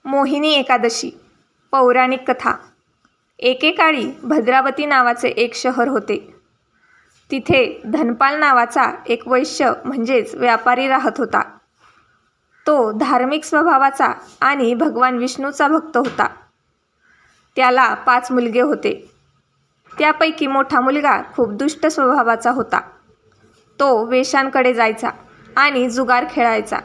मोहिनी एकादशी पौराणिक कथा। एकेकाळी भद्रावती नावाचे एक शहर होते. तिथे धनपाल नावाचा एक वैश्य म्हणजेच व्यापारी राहत होता. तो धार्मिक स्वभावाचा आणि भगवान विष्णूचा भक्त होता. त्याला 5 मुलगे होते. त्यापैकी मोठा मुलगा खूप दुष्ट स्वभावाचा होता. तो वेश्यांकडे जायचा आणि जुगार खेळायचा.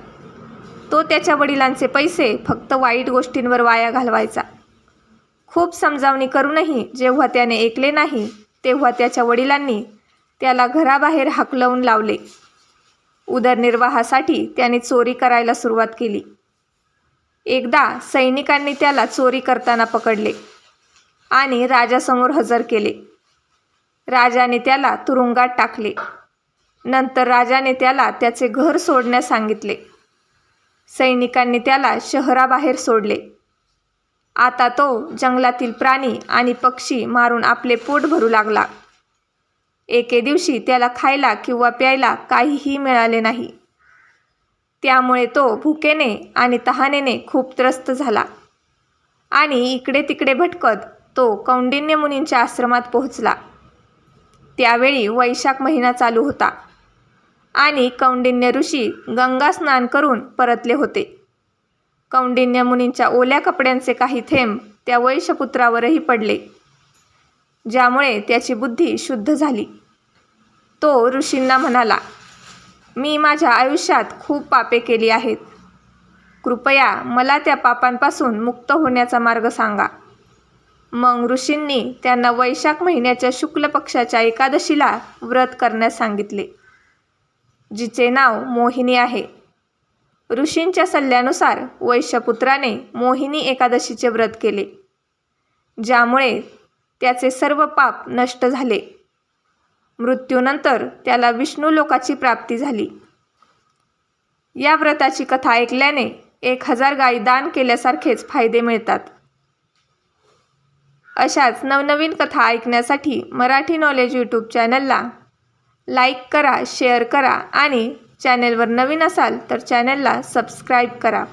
तो त्याच्या वडिलांचे पैसे फक्त वाईट गोष्टींवर वाया घालवायचा. खूप समजावणी करूनही जेव्हा त्याने ऐकले नाही तेव्हा त्याच्या वडिलांनी त्याला घराबाहेर हाकलवून लावले. उदरनिर्वाहासाठी त्याने चोरी करायला सुरुवात केली. एकदा सैनिकांनी त्याला चोरी करताना पकडले आणि राजासमोर हजर केले. राजाने त्याला तुरुंगात टाकले. नंतर राजाने त्याला त्याचे घर सोडण्यास सांगितले. सैनिकांनी त्याला शहराबाहेर सोडले. आता तो जंगलातील प्राणी आणि पक्षी मारून आपले पोट भरू लागला. एके दिवशी त्याला खायला किंवा प्यायला काहीही मिळाले नाही. त्यामुळे तो भुकेने आणि तहानेने खूप त्रस्त झाला आणि इकडे तिकडे भटकत तो कौंडिन्य मुनींच्या आश्रमात पोहोचला. त्यावेळी वैशाख महिना चालू होता आणि कौंडिन्य ऋषी गंगा स्नान करून परतले होते. कौंडिन्य मुनींच्या ओल्या कपड्यांचे काही थेंब त्या वैश्यपुत्रावरही पडले, ज्यामुळे त्याची बुद्धी शुद्ध झाली. तो ऋषींना म्हणाला, मी माझ्या आयुष्यात खूप पापे केली आहेत. कृपया मला त्या पापांपासून मुक्त होण्याचा मार्ग सांगा. मग ऋषींनी त्यांना वैशाख महिन्याच्या शुक्ल पक्षाच्या एकादशीला व्रत करण्यास सांगितले, जिचे नाव मोहिनी आहे. ऋषींच्या सल्ल्यानुसार वैश्यपुत्राने मोहिनी एकादशीचे व्रत केले, ज्यामुळे त्याचे सर्व पाप नष्ट झाले. मृत्यूनंतर त्याला विष्णू लोकाची प्राप्ती झाली. या व्रताची कथा ऐकल्याने 1000 गायी दान केल्यासारखेच फायदे मिळतात. अशाच नवनवीन कथा ऐकण्यासाठी मराठी नॉलेज यूट्यूब चॅनलला लाईक करा, शेअर करा आणि चॅनेलवर नवीन असाल तर चॅनेलला सबस्क्राईब करा.